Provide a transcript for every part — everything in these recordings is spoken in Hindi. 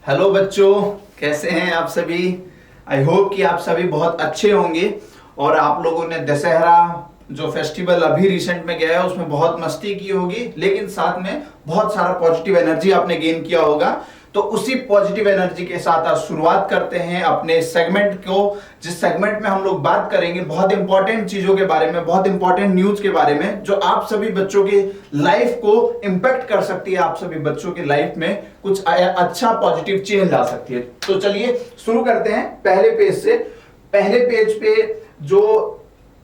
हेलो बच्चों, कैसे हैं आप सभी। आई होप कि आप सभी बहुत अच्छे होंगे और आप लोगों ने दशहरा जो फेस्टिवल अभी रिसेंट में गया है उसमें बहुत मस्ती की होगी, लेकिन साथ में बहुत सारा पॉजिटिव एनर्जी आपने गेन किया होगा। तो उसी पॉजिटिव एनर्जी के साथ आज शुरुआत करते हैं अपने सेगमेंट को, जिस सेगमेंट में हम लोग बात करेंगे बहुत इंपॉर्टेंट चीजों के बारे में, बहुत इंपॉर्टेंट न्यूज के बारे में जो आप सभी बच्चों की लाइफ को इंपैक्ट कर सकती है, आप सभी बच्चों की लाइफ में कुछ अच्छा पॉजिटिव चेंज ला सकती है। तो चलिए शुरू करते हैं पहले पेज से। पहले पेज पे जो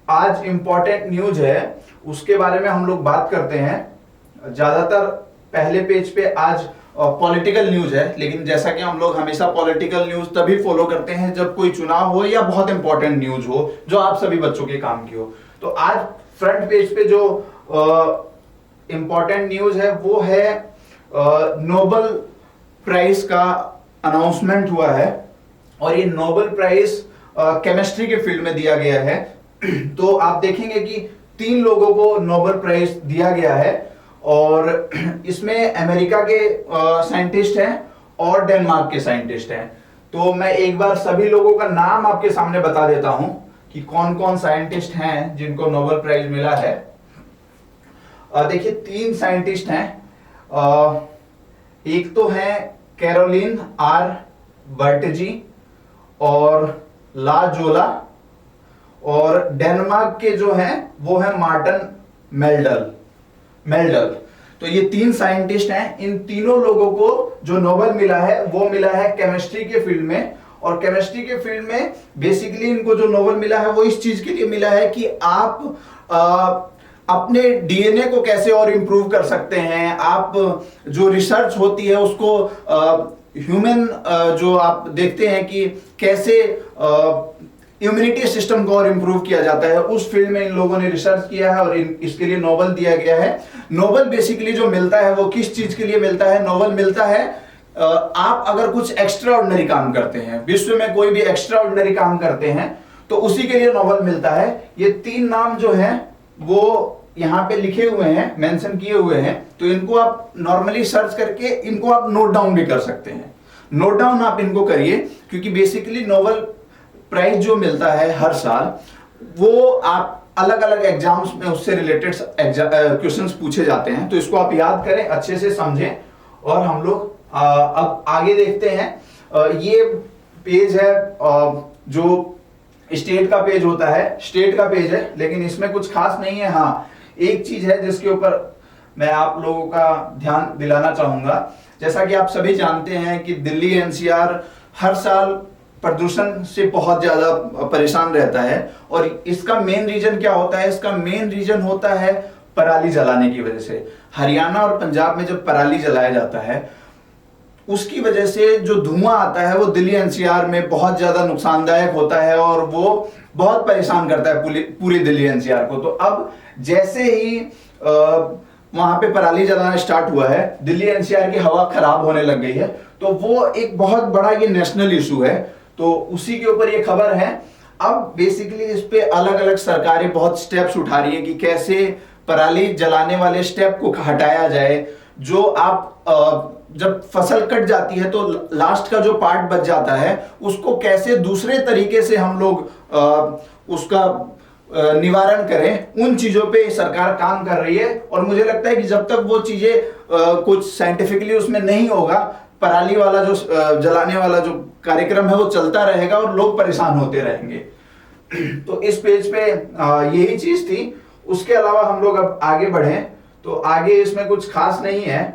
आज इंपॉर्टेंट न्यूज है उसके बारे में हम लोग बात करते हैं। ज्यादातर पहले पेज पे आज पॉलिटिकल न्यूज है, लेकिन जैसा कि हम लोग हमेशा पॉलिटिकल न्यूज तभी फॉलो करते हैं जब कोई चुनाव हो या बहुत इंपॉर्टेंट न्यूज हो जो आप सभी बच्चों के काम की हो। तो आज फ्रंट पेज पे जो इंपॉर्टेंट न्यूज है वो है नोबेल प्राइज का अनाउंसमेंट हुआ है और ये नोबेल प्राइज केमिस्ट्री के फील्ड में दिया गया है। तो आप देखेंगे कि 3 लोगों को नोबेल प्राइज दिया गया है और इसमें अमेरिका के साइंटिस्ट हैं और डेनमार्क के साइंटिस्ट हैं। तो मैं एक बार सभी लोगों का नाम आपके सामने बता देता हूं कि कौन कौन साइंटिस्ट हैं जिनको नोबेल प्राइज मिला है। देखिए 3 साइंटिस्ट हैं। एक तो है कैरोलिन आर बर्टजी और ला जोला, और डेनमार्क के जो हैं वो है मार्टिन मेल्डल। तो ये 3 साइंटिस्ट हैं। इन तीनों लोगों को जो नोबेल मिला है वो मिला है केमिस्ट्री के फील्ड में, और केमिस्ट्री के फील्ड में बेसिकली इनको जो नोबेल मिला है वो इस चीज के लिए मिला है कि आप अपने डीएनए को कैसे और इंप्रूव कर सकते हैं। आप जो रिसर्च होती है उसको ह्यूमन जो आप देखते हैं कि कैसे इम्यूनिटी सिस्टम को और इंप्रूव किया जाता है, उस फील्ड में इन लोगों ने रिसर्च किया है और इसके लिए नोबेल दिया गया है। नोबेल बेसिकली जो मिलता है वो किस चीज के लिए मिलता है? नोबेल मिलता है आप अगर कुछ एक्स्ट्रा ऑर्डिनरी काम करते हैं, विश्व में कोई भी एक्स्ट्रा ऑर्डिनरी काम करते हैं तो उसी के लिए नोबेल मिलता है। ये 3 नाम जो हैं वो यहाँ पे लिखे हुए हैं, मेंशन किए हुए हैं, तो इनको आप नॉर्मली सर्च करके इनको आप नोट डाउन भी कर सकते हैं। नोट डाउन आप इनको करिए, क्योंकि बेसिकली नोबेल प्राइज जो मिलता है हर साल वो आप अलग अलग एग्जाम्स में उससे रिलेटेड क्वेश्चंस पूछे जाते हैं। तो इसको आप याद करें, अच्छे से समझें और हम लोग अब आगे देखते हैं। ये पेज है जो स्टेट का पेज होता है, स्टेट का पेज है, लेकिन इसमें कुछ खास नहीं है। हाँ, एक चीज है जिसके ऊपर मैं आप लोगों का ध्यान दिलाना चाहूंगा। जैसा कि आप सभी जानते हैं कि दिल्ली एनसीआर हर साल प्रदूषण से बहुत ज्यादा परेशान रहता है, और इसका मेन रीजन क्या होता है? इसका मेन रीजन होता है पराली जलाने की वजह से। हरियाणा और पंजाब में जब पराली जलाया जाता है उसकी वजह से जो धुआं आता है वो दिल्ली एनसीआर में बहुत ज्यादा नुकसानदायक होता है और वो बहुत परेशान करता है पूरी दिल्ली एनसीआर को। तो अब जैसे ही वहां पे पराली जलाना स्टार्ट हुआ है, दिल्ली एनसीआर की हवा खराब होने लग गई है, तो वो एक बहुत बड़ा ये नेशनल इशू है। तो उसी के ऊपर ये खबर है। अब बेसिकली इस पे अलग अलग सरकारें बहुत स्टेप्स उठा रही है कि कैसे पराली जलाने वाले स्टेप को हटाया जाए। जो आप जब फसल कट जाती है तो लास्ट का जो पार्ट बच जाता है उसको कैसे दूसरे तरीके से हम लोग उसका निवारण करें, उन चीजों पे सरकार काम कर रही है। और मुझे लगता है कि जब तक वो चीजें कुछ साइंटिफिकली उसमें नहीं होगा, पराली वाला जो जलाने वाला जो कार्यक्रम है वो चलता रहेगा और लोग परेशान होते रहेंगे। तो इस पेज पे यही चीज थी। उसके अलावा हम लोग अब आगे बढ़े तो आगे इसमें कुछ खास नहीं है।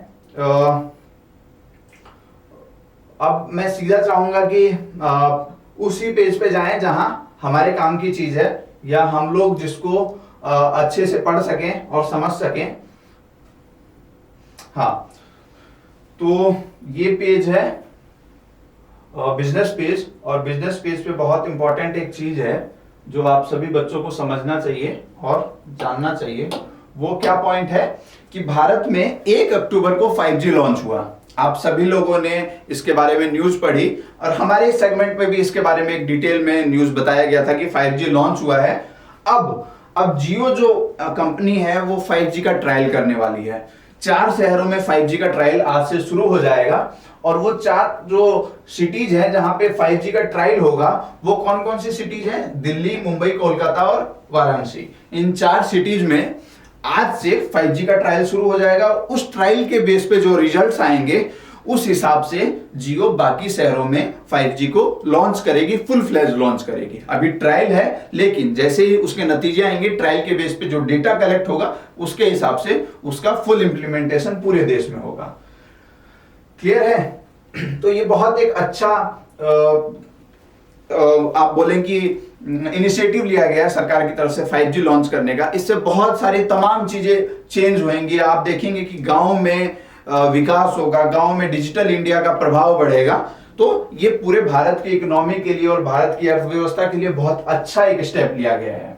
अब मैं सीधा चाहूंगा कि उसी पेज पे जाएं जहां हमारे काम की चीज है, या हम लोग जिसको अच्छे से पढ़ सकें और समझ सकें। हाँ, तो ये पेज है बिजनेस पेज, और बिजनेस पेज पे बहुत इंपॉर्टेंट एक चीज है जो आप सभी बच्चों को समझना चाहिए और जानना चाहिए। वो क्या पॉइंट है कि भारत में 1 अक्टूबर को 5G लॉन्च हुआ। आप सभी लोगों ने इसके बारे में न्यूज पढ़ी और हमारे सेगमेंट में भी इसके बारे में एक डिटेल में न्यूज बताया गया था कि 5G लॉन्च हुआ है। अब जियो जो कंपनी है वो 5G का ट्रायल करने वाली है। 4 शहरों में 5G का ट्रायल आज से शुरू हो जाएगा और वो 4 जो सिटीज हैं जहां पे 5G का ट्रायल होगा, वो कौन कौन सी सिटीज हैं? दिल्ली, मुंबई, कोलकाता और वाराणसी। इन 4 सिटीज में आज से 5G का ट्रायल शुरू हो जाएगा। उस ट्रायल के बेस पे जो रिजल्ट्स आएंगे उस हिसाब से जियो बाकी शहरों में 5G को लॉन्च करेगी, फुल फ्लैज लॉन्च करेगी। अभी ट्रायल है, लेकिन जैसे ही उसके नतीजे आएंगे, ट्रायल के बेस पे जो डेटा कलेक्ट होगा उसके हिसाब से उसका फुल इंप्लीमेंटेशन पूरे देश में होगा। क्लियर है? तो ये बहुत एक अच्छा आप बोलें कि इनिशिएटिव लिया गया है सरकार की तरफ से 5G लॉन्च करने का। इससे बहुत सारी तमाम चीजें चेंज होंगी। आप देखेंगे कि गांव में विकास होगा, गांव में डिजिटल इंडिया का प्रभाव बढ़ेगा। तो ये पूरे भारत की इकोनॉमी के लिए और भारत की अर्थव्यवस्था के लिए बहुत अच्छा एक स्टेप लिया गया है।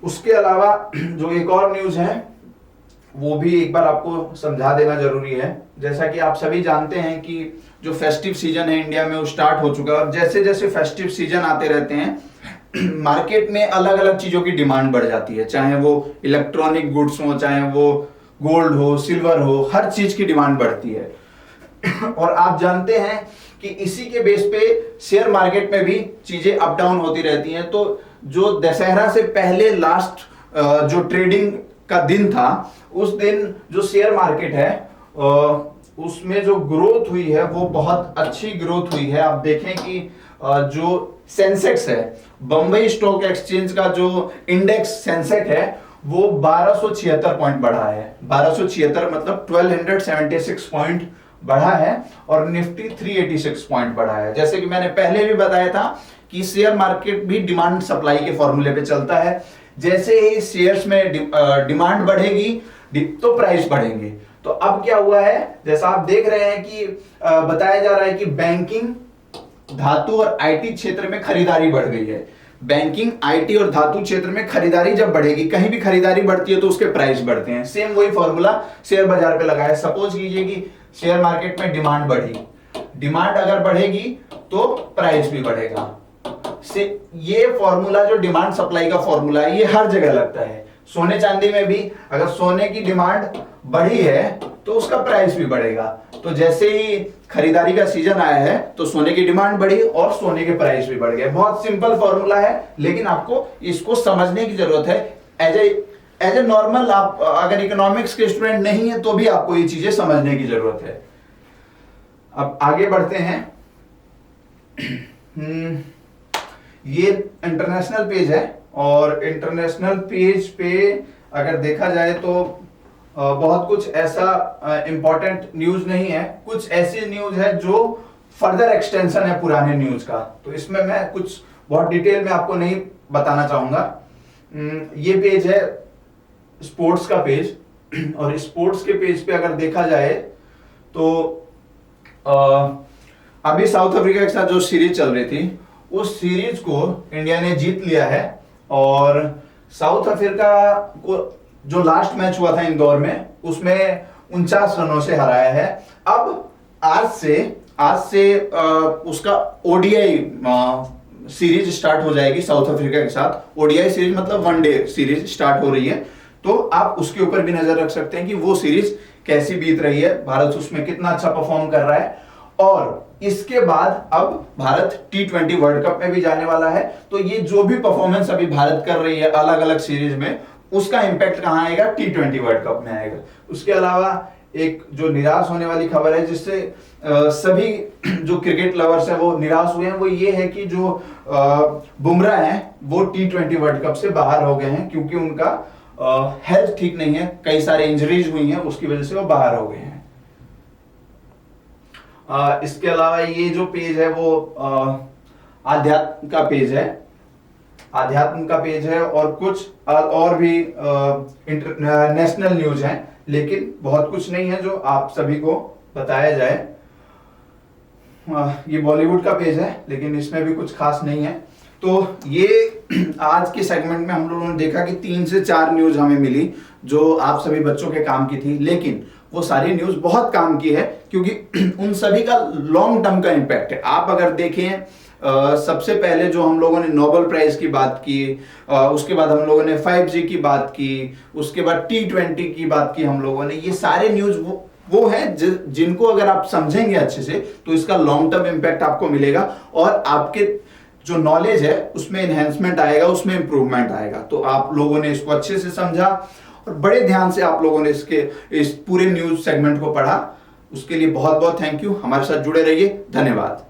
उसके अलावा जो एक और न्यूज है वो भी एक बार आपको समझा देना जरूरी है। जैसा कि आप सभी जानते हैं कि जो फेस्टिव सीजन है इंडिया में वो स्टार्ट हो चुका है, और जैसे जैसे फेस्टिव सीजन आते रहते हैं मार्केट में अलग अलग चीजों की डिमांड बढ़ जाती है, चाहे वो इलेक्ट्रॉनिक गुड्स हो, चाहे वो गोल्ड हो, सिल्वर हो, हर चीज की डिमांड बढ़ती है। और आप जानते हैं कि इसी के बेस पे शेयर मार्केट में भी चीजें अप डाउन होती रहती हैं। तो जो दशहरा से पहले लास्ट जो ट्रेडिंग का दिन था, उस दिन जो शेयर मार्केट है उसमें जो ग्रोथ हुई है वो बहुत अच्छी ग्रोथ हुई है। आप देखें कि जो सेंसेक्स है, बंबई स्टॉक एक्सचेंज का जो इंडेक्स सेंसेक्स है वो 1276 पॉइंट बढ़ा है। 1276 मतलब 1276 पॉइंट बढ़ा है, और निफ्टी 386 पॉइंट बढ़ा है। जैसे कि मैंने पहले भी बताया था कि शेयर मार्केट भी डिमांड सप्लाई के फॉर्मूले पे चलता है। जैसे ही शेयर्स में डिमांड बढ़ेगी तो प्राइस बढ़ेंगे। तो अब क्या हुआ है, जैसा आप देख रहे हैं कि बताया जा रहा है कि बैंकिंग, धातु और आईटी क्षेत्र में खरीदारी बढ़ गई है। बैंकिंग, आईटी और धातु क्षेत्र में खरीदारी जब बढ़ेगी, कहीं भी खरीदारी बढ़ती है तो उसके प्राइस बढ़ते हैं। सेम वही फॉर्मूला शेयर बाजार पे लगा है। सपोज कीजिए कि शेयर मार्केट में डिमांड बढ़ी, डिमांड अगर बढ़ेगी तो प्राइस भी बढ़ेगा। ये फॉर्मूला जो डिमांड सप्लाई का फॉर्मूला है ये हर जगह लगता है। सोने चांदी में भी अगर सोने की डिमांड बढ़ी है तो उसका प्राइस भी बढ़ेगा। तो जैसे ही खरीदारी का सीजन आया है तो सोने की डिमांड बढ़ी और सोने के प्राइस भी बढ़ गए। बहुत सिंपल फॉर्मूला है, लेकिन आपको इसको समझने की जरूरत है। एज ए नॉर्मल, आप अगर इकोनॉमिक्स के स्टूडेंट नहीं है तो भी आपको ये चीजें समझने की जरूरत है। अब आगे बढ़ते हैं। ये इंटरनेशनल पेज है, और इंटरनेशनल पेज पे अगर देखा जाए तो बहुत कुछ ऐसा इंपॉर्टेंट न्यूज नहीं है। कुछ ऐसी न्यूज है जो फर्दर एक्सटेंशन है पुराने न्यूज का, तो इसमें मैं कुछ बहुत डिटेल में आपको नहीं बताना चाहूंगा। ये पेज है स्पोर्ट्स का पेज, और स्पोर्ट्स के पेज पे अगर देखा जाए तो अभी साउथ अफ्रीका के साथ जो सीरीज चल रही थी उस सीरीज को इंडिया ने जीत लिया है, और साउथ अफ्रीका को जो लास्ट मैच हुआ था इंदौर में उसमें 49 रनों से हराया है। अब आज से उसका ओडीआई सीरीज स्टार्ट हो जाएगी साउथ अफ्रीका के साथ। ओडीआई सीरीज मतलब वनडे सीरीज स्टार्ट हो रही है, तो आप उसके ऊपर भी नजर रख सकते हैं कि वो सीरीज कैसी बीत रही है, भारत उसमें कितना अच्छा परफॉर्म कर रहा है। और इसके बाद अब भारत T20 वर्ल्ड कप में भी जाने वाला है। तो ये जो भी परफॉर्मेंस अभी भारत कर रही है अलग अलग सीरीज में, उसका इंपैक्ट कहां आएगा? T20 वर्ल्ड कप में आएगा। उसके अलावा एक जो निराश होने वाली खबर है जिससे सभी जो क्रिकेट लवर्स हैं वो निराश हुए हैं, वो ये है कि जो बुमराह हैं वो T20 वर्ल्ड कप से बाहर हो गए हैं, क्योंकि उनका हेल्थ ठीक नहीं है, कई सारे इंजरीज हुई हैं, उसकी वजह से वो बाहर हो गए हैं। इसके अलावा ये जो पेज है वो आध्यात्म का पेज है, आध्यात्म का पेज है, और कुछ और भी नेशनल न्यूज हैं, लेकिन बहुत कुछ नहीं है जो आप सभी को बताया जाए। ये बॉलीवुड का पेज है, लेकिन इसमें भी कुछ खास नहीं है। तो ये आज के सेगमेंट में हम लोगों ने देखा कि 3 से 4 न्यूज हमें मिली जो आप सभी बच्चों के काम की थी, लेकिन वो सारी न्यूज बहुत काम की है, क्योंकि उन सभी का लॉन्ग टर्म का इंपैक्ट है। आप अगर देखें सबसे पहले जो हम लोगों ने नोबेल प्राइज की बात की, उसके बाद हम लोगों ने 5G की बात की, उसके बाद T20 की बात की हम लोगों ने, ये सारे न्यूज वो है जिनको अगर आप समझेंगे अच्छे से तो इसका लॉन्ग टर्म इम्पैक्ट आपको मिलेगा और आपके जो नॉलेज है उसमें एनहेंसमेंट आएगा, उसमें इंप्रूवमेंट आएगा। तो आप लोगों ने इसको अच्छे से समझा और बड़े ध्यान से आप लोगों ने इस पूरे न्यूज सेगमेंट को पढ़ा, उसके लिए बहुत बहुत थैंक यू। हमारे साथ जुड़े रहिए, धन्यवाद।